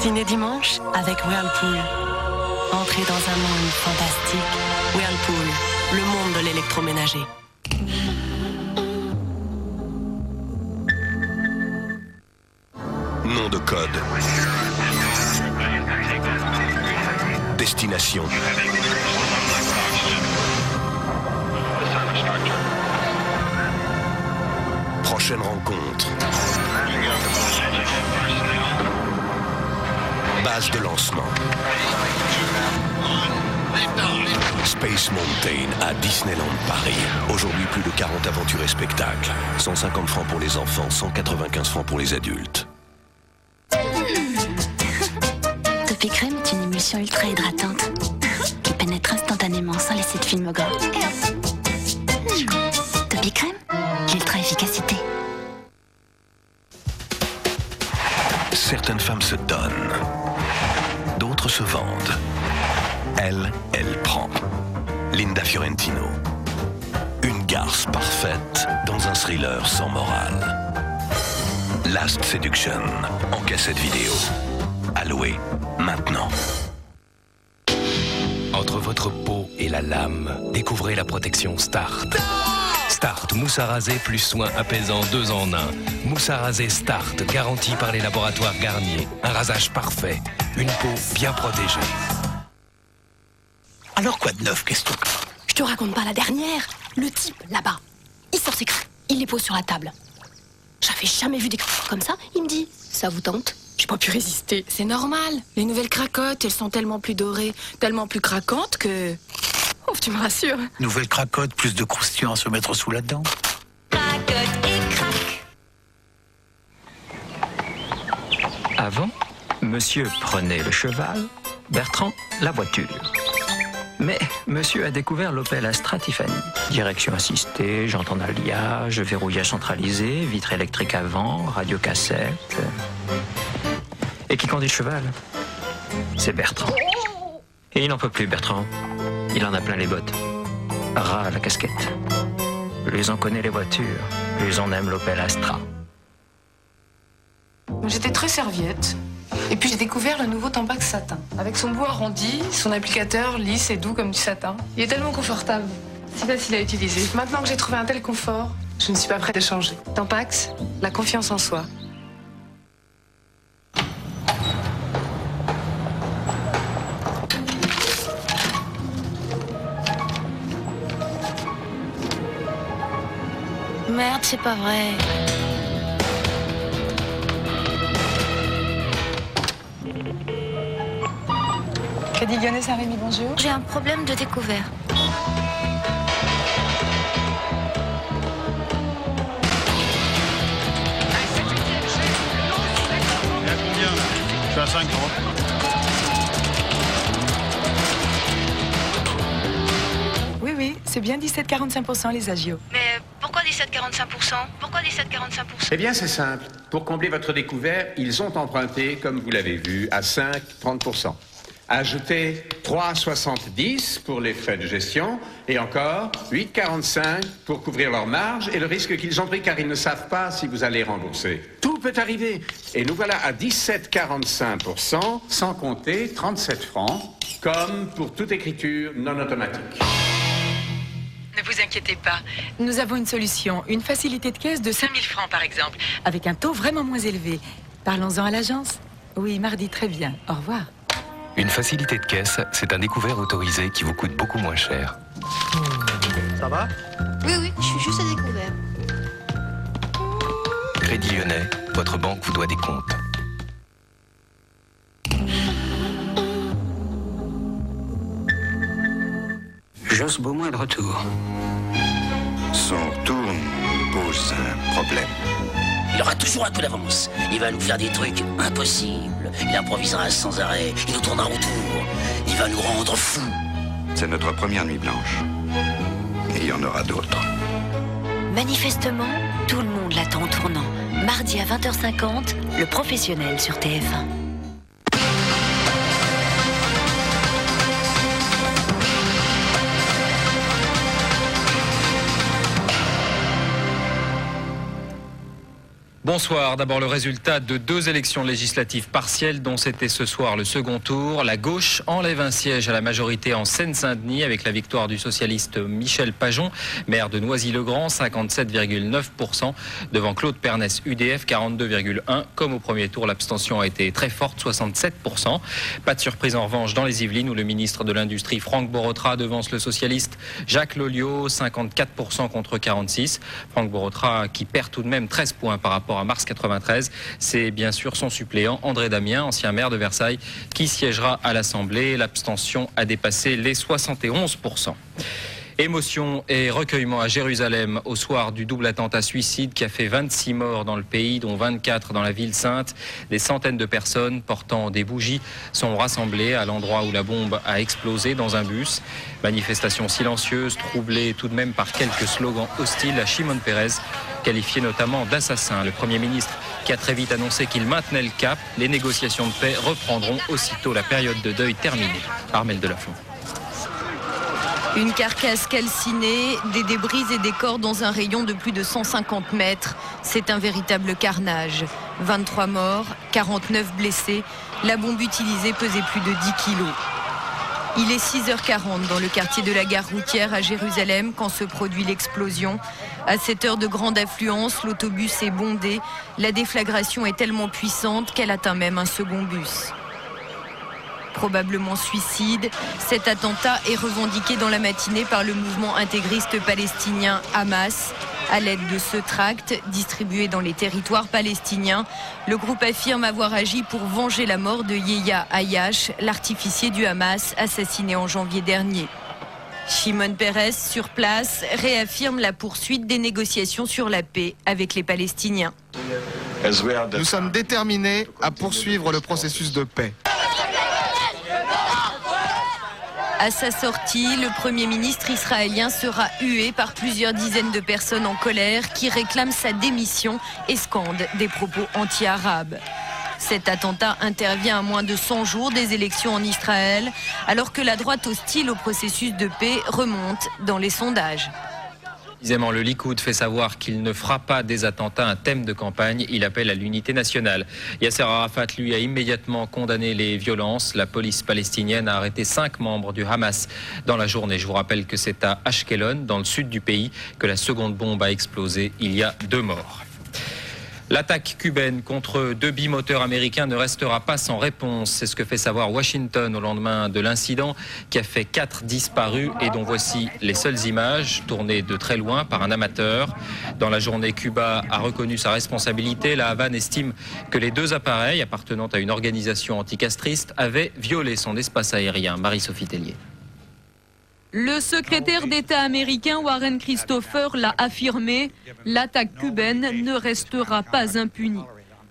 Ciné dimanche avec Whirlpool. Entrez dans un monde fantastique. Whirlpool, le monde de l'électroménager. Nom de code. Destination. Prochaine rencontre. Base de lancement. Space Mountain à Disneyland Paris. Aujourd'hui, plus de 40 aventures et spectacles. 150 francs pour les enfants, 195 francs pour les adultes. Topi Crème est une émulsion ultra hydratante qui pénètre instantanément sans laisser de film gras. Topi Crème, l'ultra efficacité. Certaines femmes se donnent, d'autres se vendent. Elle prend. Linda Fiorentino. Une garce parfaite dans un thriller sans morale. Last Seduction, en cassette vidéo. À louer maintenant. Entre votre peau et la lame, découvrez la protection Start. Start, mousse à raser plus soin apaisant 2 en 1. Mousse à raser Start, garantie par les laboratoires Garnier. Un rasage parfait, une peau bien protégée. Alors quoi de neuf, qu'est-ce que... Je te raconte pas la dernière. Le type, là-bas, il sort ses craies, il les pose sur la table. J'avais jamais vu des craies comme ça. Il me dit, ça vous tente? J'ai pas pu résister. C'est normal. Les nouvelles cracottes, elles sont tellement plus dorées, tellement plus craquantes que... Oh, tu me rassures. Nouvelle cracotte, plus de croustillant à se mettre sous la dent. Cracotte et craque. Avant, monsieur prenait le cheval, Bertrand la voiture. Mais monsieur a découvert l'Opel Astra Tiffany. Direction assistée, jante en alliage, verrouillage centralisé, vitre électrique avant, radiocassette. Et qui conduit le cheval? C'est Bertrand. Et il n'en peut plus, Bertrand. Il en a plein les bottes. Ras à la casquette. Plus on connaît les voitures, plus on aime l'Opel Astra. J'étais très serviette. Et puis j'ai découvert le nouveau Tampax satin. Avec son bout arrondi, son applicateur lisse et doux comme du satin. Il est tellement confortable, si facile à utiliser. Maintenant que j'ai trouvé un tel confort, je ne suis pas prête à changer. Tampax, la confiance en soi. Merde, c'est pas vrai. Crédit Lyonnais Saint-Rémy, bonjour. J'ai un problème de découvert. Et à combien là? Je suis à 5 euros. Oui, c'est bien 17,45% les agios. Mais pourquoi 17,45%? Pourquoi 17,45%? Eh bien, c'est simple. Pour combler votre découvert, ils ont emprunté, comme vous l'avez vu, à 5,30%. Ajoutez 3,70 pour les frais de gestion et encore 8,45 pour couvrir leur marge et le risque qu'ils ont pris car ils ne savent pas si vous allez rembourser. Tout peut arriver. Et nous voilà à 17,45% sans compter 37 francs, comme pour toute écriture non automatique. Ne vous inquiétez pas, nous avons une solution, une facilité de caisse de 5 000 francs par exemple, avec un taux vraiment moins élevé. Parlons-en à l'agence. Oui, mardi, très bien. Au revoir. Une facilité de caisse, c'est un découvert autorisé qui vous coûte beaucoup moins cher. Ça va? Oui, je suis juste à découvert. Crédit Lyonnais, votre banque vous doit des comptes. Josse Beaumont est de retour. Son tourne pose un problème. Il aura toujours un coup d'avance. Il va nous faire des trucs impossibles. Il improvisera sans arrêt. Il nous tournera autour. Il va nous rendre fous. C'est notre première nuit blanche. Et il y en aura d'autres. Manifestement, tout le monde l'attend en tournant. Mardi à 20h50, Le Professionnel sur TF1. Bonsoir. D'abord le résultat de 2 élections législatives partielles dont c'était ce soir le second tour. La gauche enlève un siège à la majorité en Seine-Saint-Denis avec la victoire du socialiste Michel Pajon, maire de Noisy-le-Grand, 57,9% devant Claude Pernès, UDF, 42,1%. Comme au premier tour, l'abstention a été très forte, 67%. Pas de surprise en revanche dans les Yvelines où le ministre de l'Industrie Franck Borotra devance le socialiste Jacques Loliot, 54% contre 46%. Franck Borotra qui perd tout de même 13 points par rapport à mars 93. C'est bien sûr son suppléant André Damien, ancien maire de Versailles, qui siégera à l'Assemblée. L'abstention a dépassé les 71%. Émotion et recueillement à Jérusalem au soir du double attentat suicide qui a fait 26 morts dans le pays, dont 24 dans la ville sainte. Des centaines de personnes portant des bougies sont rassemblées à l'endroit où la bombe a explosé dans un bus. Manifestation silencieuse, troublée tout de même par quelques slogans hostiles à Shimon Peres, qualifié notamment d'assassin. Le Premier ministre qui a très vite annoncé qu'il maintenait le cap. Les négociations de paix reprendront aussitôt la période de deuil terminée. Armelle Delafont. Une carcasse calcinée, des débris et des corps dans un rayon de plus de 150 mètres. C'est un véritable carnage. 23 morts, 49 blessés. La bombe utilisée pesait plus de 10 kilos. Il est 6h40 dans le quartier de la gare routière à Jérusalem quand se produit l'explosion. À cette heure de grande affluence, l'autobus est bondé. La déflagration est tellement puissante qu'elle atteint même un second bus. Probablement suicide, cet attentat est revendiqué dans la matinée par le mouvement intégriste palestinien Hamas. À l'aide de ce tract distribué dans les territoires palestiniens, le groupe affirme avoir agi pour venger la mort de Yeya Ayash, l'artificier du Hamas assassiné en janvier dernier. Shimon Peres, sur place, réaffirme la poursuite des négociations sur la paix avec les Palestiniens. Nous sommes déterminés à poursuivre le processus de paix. À sa sortie, le Premier ministre israélien sera hué par plusieurs dizaines de personnes en colère qui réclament sa démission et scandent des propos anti-arabes. Cet attentat intervient à moins de 100 jours des élections en Israël, alors que la droite hostile au processus de paix remonte dans les sondages. Le Likoud fait savoir qu'il ne fera pas des attentats un thème de campagne. Il appelle à l'unité nationale. Yasser Arafat, lui, a immédiatement condamné les violences. La police palestinienne a arrêté 5 membres du Hamas dans la journée. Je vous rappelle que c'est à Ashkelon, dans le sud du pays, que la seconde bombe a explosé. Il y a 2 morts. L'attaque cubaine contre 2 bimoteurs américains ne restera pas sans réponse. C'est ce que fait savoir Washington au lendemain de l'incident qui a fait 4 disparus et dont voici les seules images tournées de très loin par un amateur. Dans la journée, Cuba a reconnu sa responsabilité. La Havane estime que les 2 appareils appartenant à une organisation anticastriste avaient violé son espace aérien. Marie-Sophie Tellier. Le secrétaire d'État américain Warren Christopher l'a affirmé, l'attaque cubaine ne restera pas impunie.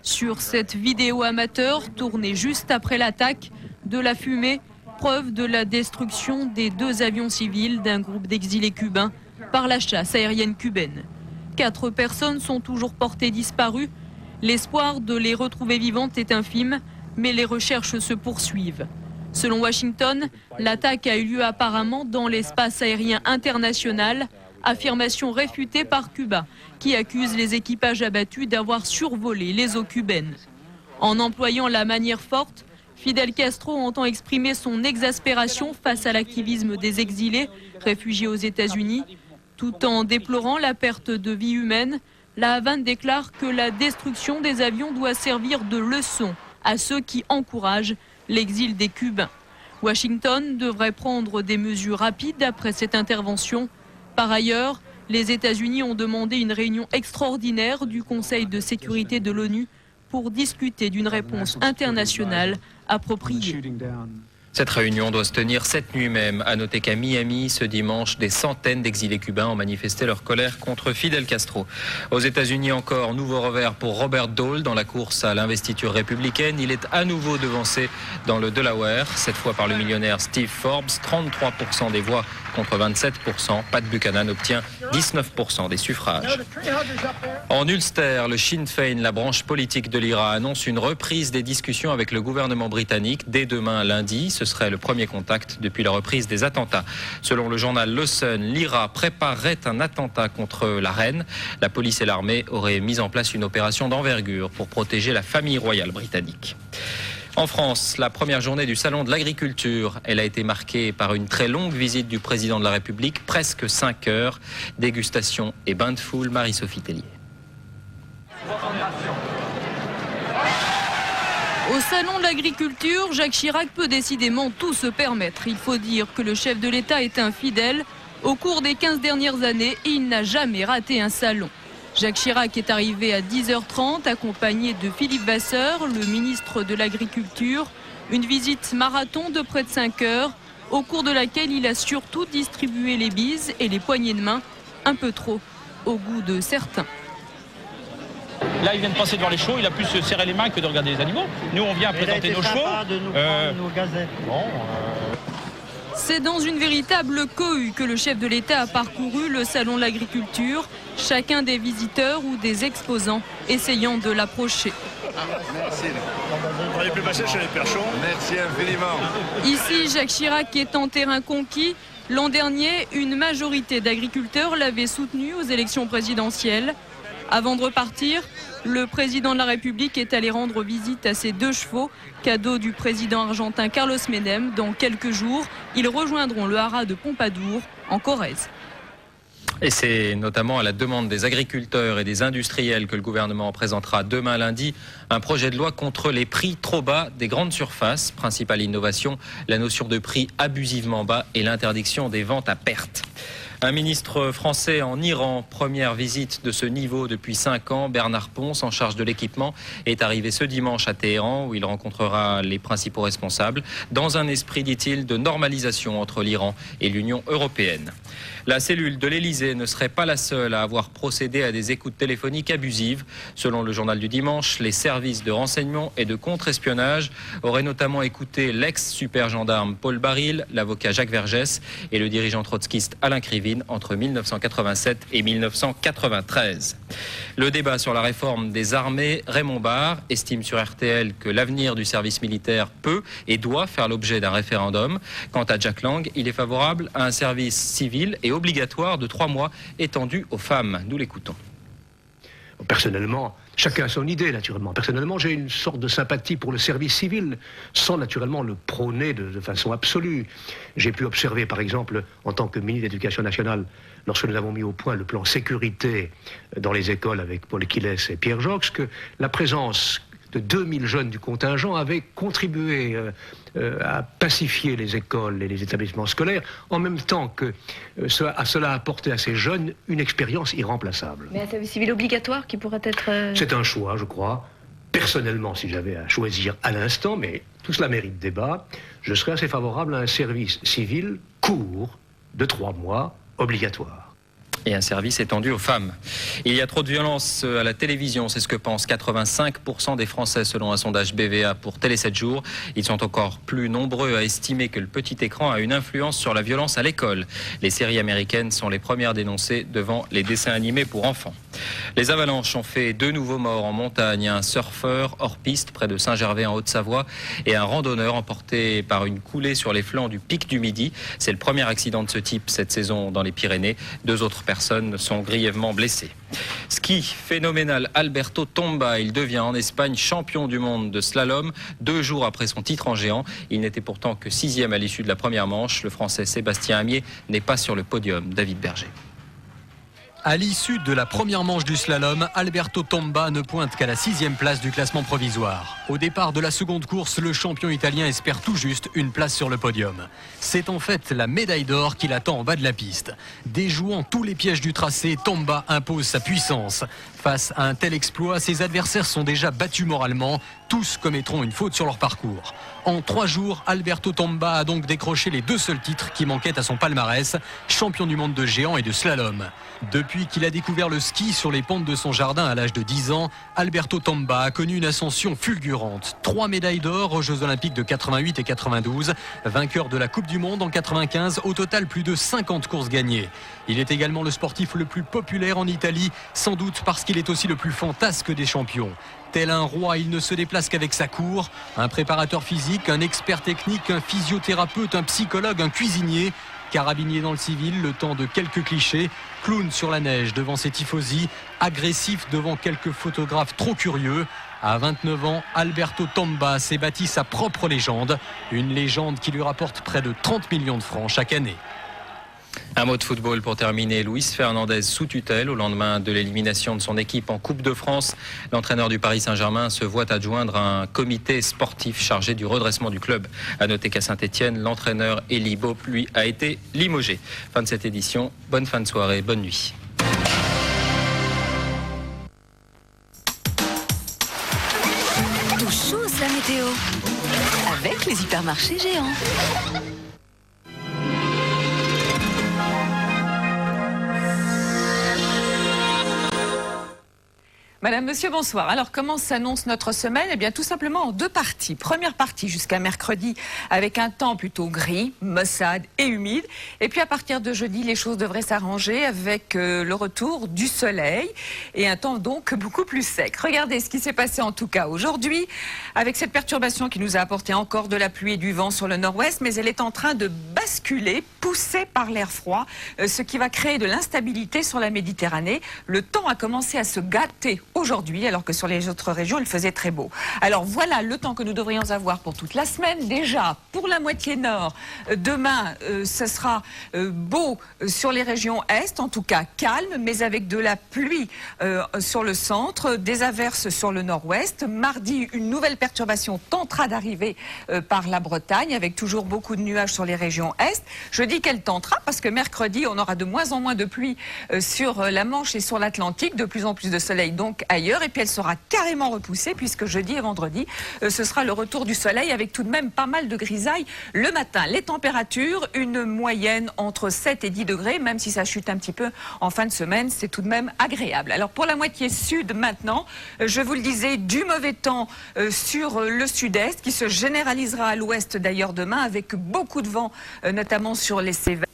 Sur cette vidéo amateur, tournée juste après l'attaque, de la fumée, preuve de la destruction des 2 avions civils d'un groupe d'exilés cubains par la chasse aérienne cubaine. 4 personnes sont toujours portées disparues. L'espoir de les retrouver vivantes est infime, mais les recherches se poursuivent. Selon Washington, l'attaque a eu lieu apparemment dans l'espace aérien international, affirmation réfutée par Cuba, qui accuse les équipages abattus d'avoir survolé les eaux cubaines. En employant la manière forte, Fidel Castro entend exprimer son exaspération face à l'activisme des exilés réfugiés aux États-Unis. Tout en déplorant la perte de vies humaines, la Havane déclare que la destruction des avions doit servir de leçon à ceux qui encouragent l'exil des Cubains. Washington devrait prendre des mesures rapides après cette intervention. Par ailleurs, les États-Unis ont demandé une réunion extraordinaire du Conseil de sécurité de l'ONU pour discuter d'une réponse internationale appropriée. Cette réunion doit se tenir cette nuit même. À noter qu'à Miami, ce dimanche, des centaines d'exilés cubains ont manifesté leur colère contre Fidel Castro. Aux États-Unis encore, nouveau revers pour Robert Dole dans la course à l'investiture républicaine. Il est à nouveau devancé dans le Delaware, cette fois par le millionnaire Steve Forbes. 33% des voix contre 27%. Pat Buchanan obtient 19% des suffrages. En Ulster, le Sinn Féin, la branche politique de l'IRA, annonce une reprise des discussions avec le gouvernement britannique dès demain lundi. Ce serait le premier contact depuis la reprise des attentats. Selon le journal Le Sun, l'IRA préparerait un attentat contre la reine. La police et l'armée auraient mis en place une opération d'envergure pour protéger la famille royale britannique. En France, la première journée du Salon de l'Agriculture, elle a été marquée par une très longue visite du président de la République, presque 5 heures. Dégustation et bain de foule, Marie-Sophie Tellier. Au Salon de l'Agriculture, Jacques Chirac peut décidément tout se permettre. Il faut dire que le chef de l'État est un fidèle. Au cours des 15 dernières années, il n'a jamais raté un salon. Jacques Chirac est arrivé à 10h30 accompagné de Philippe Vasseur, le ministre de l'Agriculture. Une visite marathon de près de 5 heures, au cours de laquelle il a surtout distribué les bises et les poignées de main, un peu trop, au goût de certains. Là, il vient de passer devant les chevaux, il a plus se serrer les mains que de regarder les animaux. Nous, on vient présenter nos chevaux. De nous prendre nos gazettes. C'est dans une véritable cohue que le chef de l'État a parcouru le Salon de l'Agriculture, chacun des visiteurs ou des exposants essayant de l'approcher. Merci. On est plus passé chez les perchons. Merci infiniment. Ici, Jacques Chirac est en terrain conquis. L'an dernier, une majorité d'agriculteurs l'avait soutenu aux élections présidentielles. Avant de repartir, le président de la République est allé rendre visite à ses 2 chevaux, cadeau du président argentin Carlos Menem. Dans quelques jours, ils rejoindront le haras de Pompadour, en Corrèze. Et c'est notamment à la demande des agriculteurs et des industriels que le gouvernement présentera demain lundi un projet de loi contre les prix trop bas des grandes surfaces. Principale innovation, la notion de prix abusivement bas et l'interdiction des ventes à perte. Un ministre français en Iran, première visite de ce niveau depuis 5 ans, Bernard Pons, en charge de l'équipement, est arrivé ce dimanche à Téhéran où il rencontrera les principaux responsables dans un esprit, dit-il, de normalisation entre l'Iran et l'Union européenne. La cellule de l'Elysée ne serait pas la seule à avoir procédé à des écoutes téléphoniques abusives. Selon le journal du dimanche, les services de renseignement et de contre-espionnage auraient notamment écouté l'ex-super gendarme Paul Baril, l'avocat Jacques Vergès et le dirigeant trotskiste Alain Krivine entre 1987 et 1993. Le débat sur la réforme des armées, Raymond Barre estime sur RTL que l'avenir du service militaire peut et doit faire l'objet d'un référendum. Quant à Jack Lang, il est favorable à un service civil et obligatoire de 3 mois étendu aux femmes. Nous l'écoutons. Personnellement, chacun a son idée, naturellement. Personnellement, j'ai une sorte de sympathie pour le service civil, sans naturellement le prôner de façon absolue. J'ai pu observer, par exemple, en tant que ministre de l'Éducation nationale, lorsque nous avons mis au point le plan sécurité dans les écoles avec Paul Quillès et Pierre Jox, que la présence de 2000 jeunes du contingent avait contribué à pacifier les écoles et les établissements scolaires, en même temps que cela a apporté à ces jeunes une expérience irremplaçable. Mais un service civil obligatoire qui pourrait être... C'est un choix, je crois. Personnellement, si j'avais à choisir à l'instant, mais tout cela mérite débat, je serais assez favorable à un service civil court, de 3 mois, obligatoire. Et un service étendu aux femmes. Il y a trop de violence à la télévision, c'est ce que pensent 85% des Français selon un sondage BVA pour Télé 7 jours. Ils sont encore plus nombreux à estimer que le petit écran a une influence sur la violence à l'école. Les séries américaines sont les premières dénoncées devant les dessins animés pour enfants. Les avalanches ont fait 2 nouveaux morts en montagne, un surfeur hors piste près de Saint-Gervais en Haute-Savoie et un randonneur emporté par une coulée sur les flancs du pic du Midi. C'est le premier accident de ce type cette saison dans les Pyrénées. 2 autres personnes sont grièvement blessées. Ski phénoménal, Alberto Tomba, il devient en Espagne champion du monde de slalom 2 jours après son titre en géant. Il n'était pourtant que 6e à l'issue de la première manche. Le Français Sébastien Amier n'est pas sur le podium. David Berger. À l'issue de la première manche du slalom, Alberto Tomba ne pointe qu'à la 6e place du classement provisoire. Au départ de la seconde course, le champion italien espère tout juste une place sur le podium. C'est en fait la médaille d'or qui l'attend en bas de la piste. Déjouant tous les pièges du tracé, Tomba impose sa puissance. Face à un tel exploit, ses adversaires sont déjà battus moralement. Tous commettront une faute sur leur parcours. En 3 jours, Alberto Tomba a donc décroché les 2 seuls titres qui manquaient à son palmarès, champion du monde de géant et de slalom. Depuis Depuis qu'il a découvert le ski sur les pentes de son jardin à l'âge de 10 ans, Alberto Tomba a connu une ascension fulgurante. 3 médailles d'or aux Jeux Olympiques de 88 et 92, vainqueur de la Coupe du Monde en 95, au total plus de 50 courses gagnées. Il est également le sportif le plus populaire en Italie, sans doute parce qu'il est aussi le plus fantasque des champions. Tel un roi, il ne se déplace qu'avec sa cour. Un préparateur physique, un expert technique, un physiothérapeute, un psychologue, un cuisinier. Carabinier dans le civil, le temps de quelques clichés. Clown sur la neige devant ses tifosi. Agressif devant quelques photographes trop curieux. À 29 ans, Alberto Tomba s'est bâti sa propre légende. Une légende qui lui rapporte près de 30 millions de francs chaque année. Un mot de football pour terminer. Luis Fernandez sous tutelle au lendemain de l'élimination de son équipe en Coupe de France. L'entraîneur du Paris Saint-Germain se voit adjoindre un comité sportif chargé du redressement du club. À noter qu'à Saint-Etienne, l'entraîneur Elie Bopp, lui, a été limogé. Fin de cette édition. Bonne fin de soirée, bonne nuit. Tout chose la météo. Avec les hypermarchés géants. Madame, monsieur, bonsoir. Alors, comment s'annonce notre semaine? Eh bien, tout simplement en 2 parties. Première partie jusqu'à mercredi avec un temps plutôt gris, maussade et humide. Et puis, à partir de jeudi, les choses devraient s'arranger avec le retour du soleil et un temps donc beaucoup plus sec. Regardez ce qui s'est passé en tout cas aujourd'hui avec cette perturbation qui nous a apporté encore de la pluie et du vent sur le nord-ouest, mais elle est en train de basculer, poussée par l'air froid, ce qui va créer de l'instabilité sur la Méditerranée. Le temps a commencé à se gâter aujourd'hui, alors que sur les autres régions, il faisait très beau. Alors voilà le temps que nous devrions avoir pour toute la semaine. Déjà, pour la moitié nord, demain, ce sera beau sur les régions est, en tout cas calme, mais avec de la pluie sur le centre, des averses sur le nord-ouest. Mardi, une nouvelle perturbation tentera d'arriver par la Bretagne, avec toujours beaucoup de nuages sur les régions est. Je dis qu'elle tentera parce que mercredi, on aura de moins en moins de pluie sur la Manche et sur l'Atlantique, de plus en plus de soleil donc ailleurs, et puis elle sera carrément repoussée puisque jeudi et vendredi ce sera le retour du soleil avec tout de même pas mal de grisailles le matin. Les températures, une moyenne entre 7 et 10 degrés, même si ça chute un petit peu en fin de semaine, c'est tout de même agréable. Alors pour la moitié sud maintenant, je vous le disais, du mauvais temps sur le sud-est qui se généralisera à l'ouest d'ailleurs demain avec beaucoup de vent, notamment sur les Cévennes.